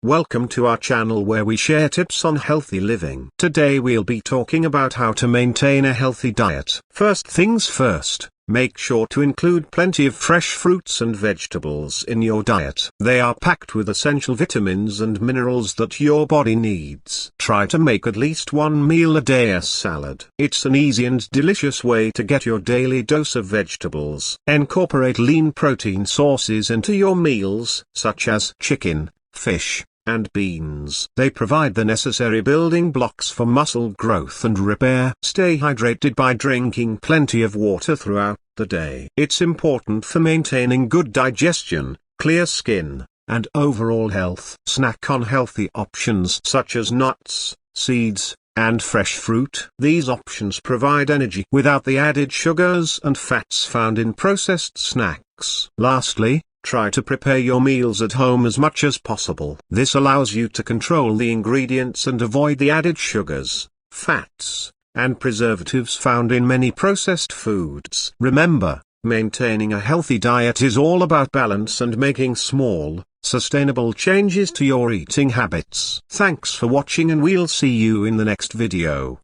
Welcome to our channel where we share tips on healthy living. Today we'll be talking about how to maintain a healthy diet. First things first, make sure to include plenty of fresh fruits and vegetables in your diet. They are packed with essential vitamins and minerals that your body needs. Try to make at least one meal a day a salad. It's an easy and delicious way to get your daily dose of vegetables. Incorporate lean protein sources into your meals, such as chicken, fish, and beans. They provide the necessary building blocks for muscle growth and repair. Stay hydrated by drinking plenty of water throughout the day. It's important for maintaining good digestion, clear skin, and overall health. Snack on healthy options such as nuts, seeds, and fresh fruit. These options provide energy without the added sugars and fats found in processed snacks. Lastly, try to prepare your meals at home as much as possible. This allows you to control the ingredients and avoid the added sugars, fats, and preservatives found in many processed foods. Remember, maintaining a healthy diet is all about balance and making small, sustainable changes to your eating habits. Thanks for watching, and we'll see you in the next video.